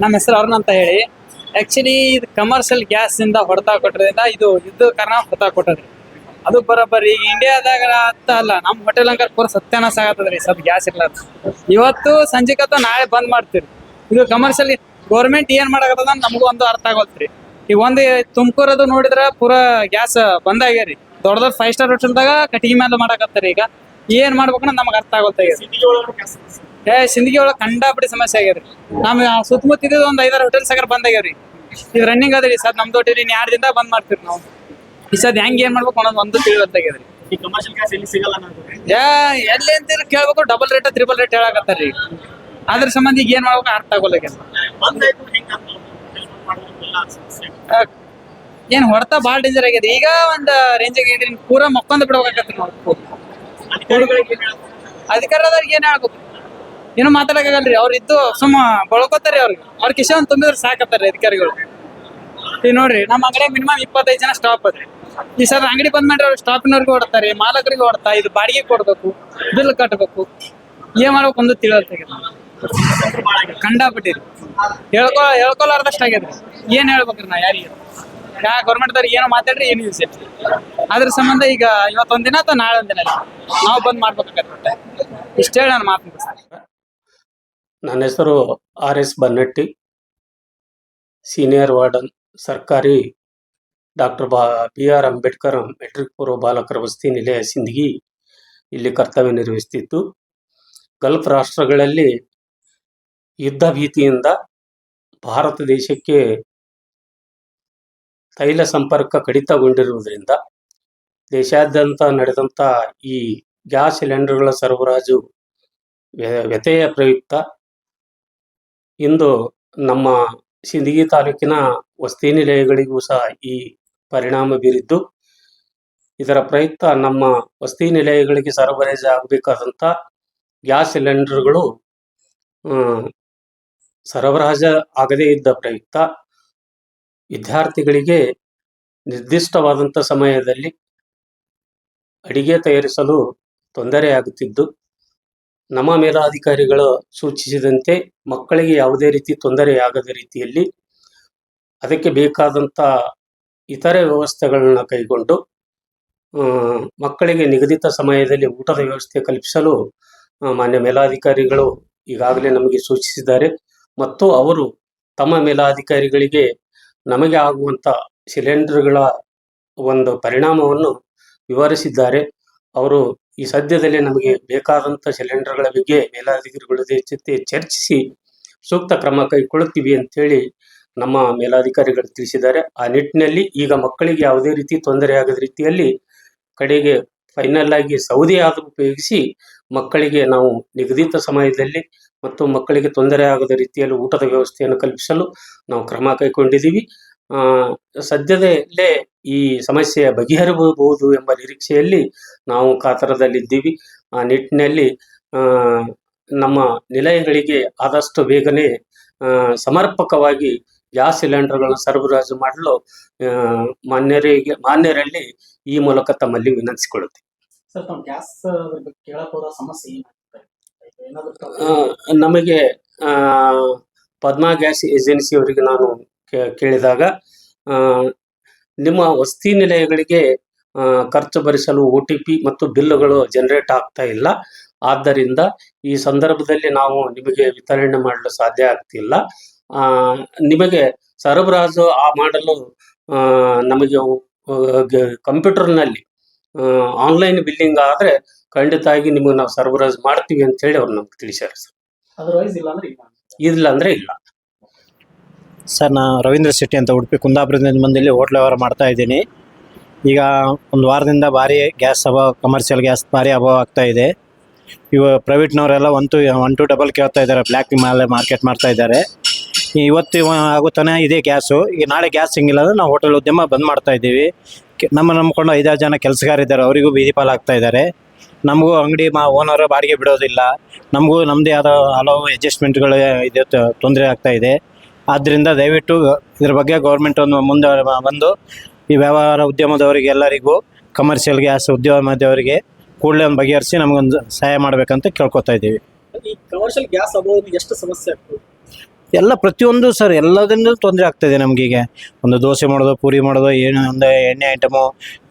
ನಮ್ಮ ಹೆಸರು ಅರುಣ್ ಅಂತ ಹೇಳಿ. ಆಕ್ಚುಲಿ ಇದು ಕಮರ್ಷಿಯಲ್ ಗ್ಯಾಸ್ ಇಂದ ಹೊಡೆತ ಕೊಟ್ಟದ್ರಿಂದ ಇದು ಕಾರಣ ಹೊಡೆತ ಕೊಟ್ಟದ್ರಿ. ಅದು ಬರೋಬ್ಬರಿ ಈಗ ಇಂಡಿಯಾದಾಗ ಅಂತ ಅಲ್ಲ, ನಮ್ಮ ಹೋಟೆಲ್ ಅಂಕರ್ ಪೂರ ಸತ್ಯಾನಾಶ ಆಗತ್ತದ್ರಿ ಸದ್ ಗ್ಯಾಸ್ ಇರ್ಲಾರ್ದ. ಇವತ್ತು ಸಂಜೆಕತ್ತ ನಾಳೆ ಬಂದ್ ಮಾಡ್ತೀರಿ. ಇದು ಕಮರ್ಷಿಯಲ್ ಗೌರ್ಮೆಂಟ್ ಏನ್ ಮಾಡಕತ್ತದ ನಮಗೂ ಒಂದು ಅರ್ಥ ಆಗೋತ್ರಿ. ಈಗ ಒಂದು ತುಮಕೂರದು ನೋಡಿದ್ರ ಪೂರ ಗ್ಯಾಸ್ ಬಂದ್ ಆಗ್ಯಾರಿ. ದೊಡ್ಡ 5 ಸ್ಟಾರ್ ಹೋಟೆಲ್ದಾಗ ಕಟ್ಟಿಗೆ ಮೇಲೆ ಮಾಡಕತ್ತಾರ. ಈಗ ಏನ್ ಮಾಡ್ಬೇಕಂದ್ರೆ ನಮಗ್ ಅರ್ಥ ಆಗೋತ್ತಾಗ್ಯಾರ. ಸಿಂದಗಿ ಒಳಗ ಕಂಡಾಪಡಿ ಸಮಸ್ಯೆ ಆಗ್ಯಾರಿ. ನಮ್ ಸುತ್ತಮುತ್ತ ಇದ್ದ ಒಂದ್ 5-6 ಹೋಟೆಲ್ ಸಾಗರ್ ಬಂದ್ ಆಗ್ಯಾವ್ರಿ. ಇದು ರನ್ನಿಂಗ್ ಅದ್ರಿ ಸದ್ ನಮ್ದು ಹೋಟೆಲ್ 2 ದಿನ ಬಂದ್ ಮಾಡ್ತೀವಿ ನಾವು. ಈ ಸದ್ ಹೆಂಗ್ ಏನ್ ಮಾಡ್ಬೇಕು ಅನ್ನೋದು ಒಂದು ತಿಳಿವತ್ತಾಗ್ಯಾದ್ರಿ. ಈ ಕಮರ್ಷಿಯಲ್ ಗ್ಯಾಸ್ ಎಲ್ಲಿ ಸಿಗಲ್ಲ ಎಲ್ಲಿ ಅಂತೀರಿ ಕೇಳ್ಬೇಕು, ಡಬಲ್ ರೇಟ್ ಟ್ರಿಬಲ್ ರೇಟ್ ಹೇಳಕತ್ತಾರ್ರಿ. ಅದ್ರ ಸಂಬಂಧ ಈಗ ಏನ್ ಮಾಡ್ಬೇಕು ಅರ್ಥ ಆಗೋಲ್ಲ. ಏನ್ ಹೊಡ್ತಾ ಬಾಳ ಡೇಂಜರ್ ಆಗ್ಯದ. ಈಗ ಒಂದ್ ರೇಂಜ್ ಆಗಿದ್ರಿ, ಪೂರಾ ಮಕ್ಕೊಂದ್ ಬಿಡ್ಬೇಕಾಗತ್ರಿ ನಾವು. ಅಧಿಕಾರದವ್ರಿಗೆ ಏನ್ ಹೇಳ್ಬೇಕು, ಏನು ಮಾತಾಡಕ್ಕಾಗಲ್ರಿ. ಅವ್ರ ಇದ್ದು ಸುಮ್ಮ ಬಳಕೋತಾರಿ. ಅವ್ರ ಕಿಶನ್ ತುಂಬಿದ್ರೆ ಸಾಕತ್ತಾರಿ ಅಧಿಕಾರಿಗಳು. ಈಗ ನೋಡ್ರಿ, ನಮ್ಮ ಅಂಗಡಿ ಮಿನಿಮಮ್ 25 ಜನ ಸ್ಟಾಪ್ ಅದ್ರಿ. ಈ ಸರ್ ಅಂಗಡಿ ಬಂದ್ ಮಾಡ್ರಿ, ಅವ್ರು ಸ್ಟಾಪಿನವ್ರಿಗೆ ಹೊಡ್ತಾರೆ, ಮಾಲಕರಿಗೆ ಹೊಡ್ತಾ, ಇದು ಬಾಡಿಗೆ ಕೊಡ್ಬೇಕು, ಬಿಲ್ ಕಟ್ಟಬೇಕು. ಏನ್ ಮಾಡ್ಬೇಕು ಒಂದು ತಿಳಿಯಲ್ತಾಗ್ಯದ. ಕಂಡಾಬಿಟ್ಟಿರಿ. ಹೇಳ್ಕೊಲಾರ್ದಷ್ಟ ಆಗ್ಯದ್ರಿ. ಏನ್ ಹೇಳ್ಬೇಕ್ರಿ ನಾ ಯಾರಿಗೆ? ಗೌರ್ಮೆಂಟ್ ದವ್ರಿಗೆ ಏನೋ ಮಾತಾಡ್ರಿ, ಏನು ಯೂಸ್ ಐತಿ. ಅದ್ರ ಸಂಬಂಧ ಈಗ ಇವತ್ತೊಂದ್ ದಿನ ಅಥವಾ ನಾಳೆ ಒಂದ್ ದಿನ ನಾವು ಬಂದ್ ಮಾಡ್ಬೇಕಾಗತ್ತೆ. ಇಷ್ಟ ಹೇಳಿ ನಾನು ಮಾತು ಮುಗಿಸ್ತೀನಿ. ನನ್ನ ಹೆಸರು RS ಬನ್ನಟ್ಟಿ, ಸೀನಿಯರ್ ವಾರ್ಡನ್, ಸರ್ಕಾರಿ ಡಾಕ್ಟರ್ BR ಅಂಬೇಡ್ಕರ್ ಮೆಟ್ರಿಕ್ ಪೂರ್ವ ಬಾಲಕರ ವಸತಿ ನಿಲಯ ಸಿಂದಗಿ ಇಲ್ಲಿ ಕರ್ತವ್ಯ ನಿರ್ವಹಿಸುತ್ತಿದ್ದು, ಗಲ್ಫ್ ರಾಷ್ಟ್ರಗಳಲ್ಲಿ ಯುದ್ಧ ಭೀತಿಯಿಂದ ಭಾರತ ದೇಶಕ್ಕೆ ತೈಲ ಸಂಪರ್ಕ ಕಡಿತಗೊಂಡಿರುವುದರಿಂದ ದೇಶಾದ್ಯಂತ ನಡೆದಂಥ ಈ ಗ್ಯಾಸ್ ಸಿಲಿಂಡರ್ಗಳ ಸರಬರಾಜು ವ್ಯತ್ಯಯ ಪ್ರಯುಕ್ತ ಇಂದು ನಮ್ಮ ಸಿಂದಗಿ ತಾಲೂಕಿನ ವಸತಿ ನಿಲಯಗಳಿಗೂ ಸಹ ಈ ಪರಿಣಾಮ ಬೀರಿದ್ದು, ಇದರ ಪ್ರಯುಕ್ತ ನಮ್ಮ ವಸತಿ ನಿಲಯಗಳಿಗೆ ಸರಬರಾಜು ಆಗಬೇಕಾದಂಥ ಗ್ಯಾಸ್ ಸಿಲಿಂಡರ್ಗಳು ಸರಬರಾಜು ಆಗದೇ ಇದ್ದ ಪ್ರಯುಕ್ತ ವಿದ್ಯಾರ್ಥಿಗಳಿಗೆ ನಿರ್ದಿಷ್ಟವಾದಂಥ ಸಮಯದಲ್ಲಿ ಅಡಿಗೆ ತಯಾರಿಸಲು ತೊಂದರೆಯಾಗುತ್ತಿದ್ದು, ನಮ್ಮ ಮೇಲಾಧಿಕಾರಿಗಳು ಸೂಚಿಸಿದಂತೆ ಮಕ್ಕಳಿಗೆ ಯಾವುದೇ ರೀತಿ ತೊಂದರೆಯಾಗದ ರೀತಿಯಲ್ಲಿ ಅದಕ್ಕೆ ಬೇಕಾದಂಥ ಇತರೆ ವ್ಯವಸ್ಥೆಗಳನ್ನ ಕೈಗೊಂಡು ಮಕ್ಕಳಿಗೆ ನಿಗದಿತ ಸಮಯದಲ್ಲಿ ಊಟದ ವ್ಯವಸ್ಥೆ ಕಲ್ಪಿಸಲು ಮಾನ್ಯ ಮೇಲಾಧಿಕಾರಿಗಳು ಈಗಾಗಲೇ ನಮಗೆ ಸೂಚಿಸಿದ್ದಾರೆ. ಮತ್ತು ಅವರು ತಮ್ಮ ಮೇಲಾಧಿಕಾರಿಗಳಿಗೆ ನಮಗೆ ಆಗುವಂಥ ಸಿಲಿಂಡರ್ಗಳ ಒಂದು ಪರಿಣಾಮವನ್ನು ವಿವರಿಸಿದ್ದಾರೆ. ಅವರು ಈ ಸದ್ಯದಲ್ಲೇ ನಮಗೆ ಬೇಕಾದಂಥ ಸಿಲಿಂಡರ್ಗಳ ಬಗ್ಗೆ ಮೇಲಾಧಿಕಾರಿಗಳ ಜೊತೆ ಚರ್ಚಿಸಿ ಸೂಕ್ತ ಕ್ರಮ ಕೈಗೊಳ್ಳುತ್ತೀವಿ ಅಂತೇಳಿ ನಮ್ಮ ಮೇಲಾಧಿಕಾರಿಗಳು ತಿಳಿಸಿದ್ದಾರೆ. ಆ ನಿಟ್ಟಿನಲ್ಲಿ ಈಗ ಮಕ್ಕಳಿಗೆ ಯಾವುದೇ ರೀತಿ ತೊಂದರೆಯಾಗದ ರೀತಿಯಲ್ಲಿ ಕಡೆಗೆ ಫೈನಲ್ ಆಗಿ ಸೌದೆ ಆದರೂ ಉಪಯೋಗಿಸಿ ಮಕ್ಕಳಿಗೆ ನಾವು ನಿಗದಿತ ಸಮಯದಲ್ಲಿ ಮತ್ತು ಮಕ್ಕಳಿಗೆ ತೊಂದರೆ ಆಗದ ರೀತಿಯಲ್ಲಿ ಊಟದ ವ್ಯವಸ್ಥೆಯನ್ನು ಕಲ್ಪಿಸಲು ನಾವು ಕ್ರಮ ಕೈಗೊಂಡಿದ್ದೀವಿ. ಸದ್ಯದಲ್ಲೇ ಈ ಸಮಸ್ಯೆ ಬಗೆಹರಬಹುದು ಎಂಬ ನಿರೀಕ್ಷೆಯಲ್ಲಿ ನಾವು ಕಾತರದಲ್ಲಿದ್ದೀವಿ. ಆ ನಿಟ್ಟಿನಲ್ಲಿ ನಮ್ಮ ನಿಲಯಗಳಿಗೆ ಆದಷ್ಟು ಬೇಗನೆ ಸಮರ್ಪಕವಾಗಿ ಗ್ಯಾಸ್ ಸಿಲಿಂಡರ್ಗಳನ್ನು ಸರಬರಾಜು ಮಾಡಲು ಮಾನ್ಯರಲ್ಲಿ ಈ ಮೂಲಕ ತಮ್ಮಲ್ಲಿ ವಿನಂತಿಸಿಕೊಳ್ಳುತ್ತೇವೆ. ನಮಗೆ ಪದ್ಮಾ ಗ್ಯಾಸ್ ಏಜೆನ್ಸಿ ಅವರಿಗೆ ನಾನು ಕೇಳಿದಾಗ, ನಿಮ್ಮ ವಸತಿ ನಿಲಯಗಳಿಗೆ ಖರ್ಚು ಭರಿಸಲು OTP ಮತ್ತು ಬಿಲ್ಲುಗಳು ಜನರೇಟ್ ಆಗ್ತಾ ಇಲ್ಲ, ಆದ್ದರಿಂದ ಈ ಸಂದರ್ಭದಲ್ಲಿ ನಾವು ನಿಮಗೆ ವಿತರಣೆ ಮಾಡಲು ಸಾಧ್ಯ ಆಗ್ತಿಲ್ಲ. ನಿಮಗೆ ಸರಬರಾಜು ಮಾಡಲು ನಮಗೆ ಕಂಪ್ಯೂಟರ್ನಲ್ಲಿ ಆನ್ಲೈನ್ ಬಿಲ್ಲಿಂಗ್ ಆದರೆ ಖಂಡಿತವಾಗಿ ನಿಮಗೆ ನಾವು ಸರಬರಾಜು ಮಾಡ್ತೀವಿ ಅಂತ ಹೇಳಿ ಅವ್ರು ನಮ್ಗೆ ತಿಳಿಸ್ಯಾರ ಸರ್. ಇಲ್ಲ ಅಂದ್ರೆ ಇಲ್ಲ ಸರ್. ನಾ ರವೀಂದ್ರ ಶೆಟ್ಟಿ ಅಂತ, ಉಡುಪಿ ಕುಂದಾಪುರದಿಂದ ಬಂದಿಲ್ಲಿ ಹೋಟ್ಲ್ ವ್ಯವಹಾರ ಮಾಡ್ತಾ ಇದ್ದೀನಿ. ಈಗ ಒಂದು ವಾರದಿಂದ ಭಾರಿ ಗ್ಯಾಸ್ ಕಮರ್ಷಿಯಲ್ ಗ್ಯಾಸ್ ಭಾರಿ ಅಭಾವ ಆಗ್ತಾ ಇದೆ. ಇವು ಪ್ರೈವೇಟ್ನವರೆಲ್ಲ 1 to ಡಬಲ್ ಕೇಳ್ತಾ ಇದ್ದಾರೆ, ಬ್ಲ್ಯಾಕ್ ಮೇಲೆ ಮಾರ್ಕೆಟ್ ಮಾಡ್ತಾ ಇದ್ದಾರೆ. ಇವತ್ತು ಆಗುತ್ತಾನೆ ಇದೇ ಗ್ಯಾಸು. ಈಗ ನಾಳೆ ಗ್ಯಾಸ್ ಸಿಂಗಿಲ್ಲ ಅಂದರೆ ನಾವು ಹೋಟೆಲ್ ಉದ್ಯಮ ಬಂದ್ ಮಾಡ್ತಾ ಇದ್ದೀವಿ. ನಮ್ಮ ನಂಬ್ಕೊಂಡು 5-6 ಜನ ಕೆಲಸಗಾರಿದ್ದಾರೆ, ಅವರಿಗೂ ಬೀದಿ ಪಾಲಾಗ್ತಾ ಇದ್ದಾರೆ. ನಮಗೂ ಅಂಗಡಿ ಓನರ್ ಬಾಡಿಗೆ ಬಿಡೋದಿಲ್ಲ. ನಮಗೂ ನಮ್ಮದೇ ಆದ ಹಲವು ಅಡ್ಜಸ್ಟ್ಮೆಂಟ್ಗಳು ಇದೆ, ತೊಂದರೆ ಆಗ್ತಾ ಇದೆ. ಆದ್ದರಿಂದ ದಯವಿಟ್ಟು ಇದ್ರ ಬಗ್ಗೆ ಗೌರ್ಮೆಂಟ್ ಒಂದು ಮುಂದೆ ಬಂದು ಈ ವ್ಯವಹಾರ ಉದ್ಯಮದವರಿಗೆ ಎಲ್ಲರಿಗೂ ಕಮರ್ಷಿಯಲ್ ಗ್ಯಾಸ್ ಉದ್ಯಮದವರಿಗೆ ಕೂಡಲೇ ಒಂದು ಬಗೆಹರಿಸಿ ನಮಗೊಂದು ಸಹಾಯ ಮಾಡಬೇಕಂತ ಕೇಳ್ಕೊತಾ ಇದ್ದೀವಿ. ಈ ಕಮರ್ಷಿಯಲ್ ಗ್ಯಾಸ್ ಅಭಾವ ಎಷ್ಟು ಸಮಸ್ಯೆ ಆಗ್ತದೆ? ಎಲ್ಲ ಪ್ರತಿಯೊಂದು ಸರ್ ಎಲ್ಲದರಿಂದ ತೊಂದರೆ ಆಗ್ತಾಯಿದೆ ನಮಗೀಗ. ಒಂದು ದೋಸೆ ಮಾಡೋದು, ಪೂರಿ ಮಾಡೋದು, ಏನು ಒಂದು ಎಣ್ಣೆ ಐಟಮು,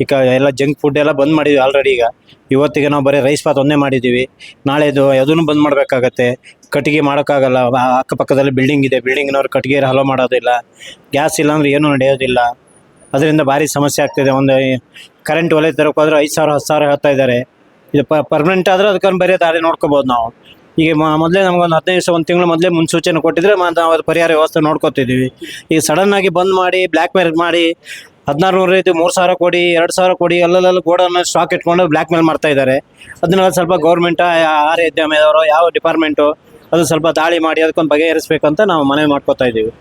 ಈಗ ಎಲ್ಲ ಜಂಕ್ ಫುಡ್ ಎಲ್ಲ ಬಂದ್ ಮಾಡಿದ್ವಿ ಆಲ್ರೆಡಿ. ಈಗ ಇವತ್ತಿಗೆ ನಾವು ಬರೀ ರೈಸ್ ಬಾತ್ ಒಂದೇ ಮಾಡಿದ್ದೀವಿ. ನಾಳೆದು ಅದನ್ನು ಬಂದ್ ಮಾಡಬೇಕಾಗತ್ತೆ. ಕಟ್ಟಿಗೆ ಮಾಡೋಕ್ಕಾಗಲ್ಲ. ಅಕ್ಕಪಕ್ಕದಲ್ಲಿ ಬಿಲ್ಡಿಂಗ್ ಇದೆ, ಬಿಲ್ಡಿಂಗ್ನವ್ರು ಕಟ್ಟಿಗೆ ಹಲೋ ಮಾಡೋದಿಲ್ಲ. ಗ್ಯಾಸ್ ಇಲ್ಲ ಅಂದ್ರೆ ಏನೂ ನಡೆಯೋದಿಲ್ಲ. ಅದರಿಂದ ಭಾರಿ ಸಮಸ್ಯೆ ಆಗ್ತಿದೆ. ಒಂದು ಕರೆಂಟ್ ಒಲೆ ತರಕ್ಕೆ ಹೋದ್ರೆ 5,000 10,000 ಹೇಳ್ತಾ ಇದ್ದಾರೆ. ಇದು ಪರ್ಮನೆಂಟ್ ಆದರೆ ಅದಕ್ಕೊಂದು ಬೇರೆ ದಾರಿ ನೋಡ್ಕೋಬೋದು ನಾವು. ಈಗ ಮೊದಲೇ ನಮಗೊಂದು 15 ದಿವಸ, ಒಂದು ತಿಂಗಳು ಮೊದಲೇ ಮುನ್ಸೂಚನೆ ಕೊಟ್ಟಿದ್ರೆ ನಾವು ಅದು ಪರಿಹಾರ ವ್ಯವಸ್ಥೆ ನೋಡ್ಕೋತಿದ್ದೀವಿ. ಈಗ ಸಡನ್ ಆಗಿ ಬಂದ್ ಮಾಡಿ ಬ್ಲ್ಯಾಕ್ ಮೇಲ್ ಮಾಡಿ 1600 ಇದು 3,000 ಕೊಡಿ, 2,000 ಕೊಡಿ, ಅಲ್ಲೆಲ್ಲ ಗೋಡನ್ನ ಸ್ಟಾಕ್ ಇಟ್ಕೊಂಡು ಬ್ಲ್ಯಾಕ್ ಮೇಲ್ ಮಾಡ್ತಾ ಇದ್ದಾರೆ. ಅದನ್ನೆಲ್ಲ ಸ್ವಲ್ಪ ಗೌರ್ಮೆಂಟ್, ಆಹಾರ ಉದ್ಯಮದವರು, ಯಾವ ಡಿಪಾರ್ಟ್ಮೆಂಟು ಅದು ಸ್ವಲ್ಪ ದಾಳಿ ಮಾಡಿ ಅದಕ್ಕೊಂದು ಬಗೆಹರಿಸ್ಬೇಕಂತ ನಾವು ಮನವಿ ಮಾಡ್ಕೋತಾ ಇದ್ದೀವಿ.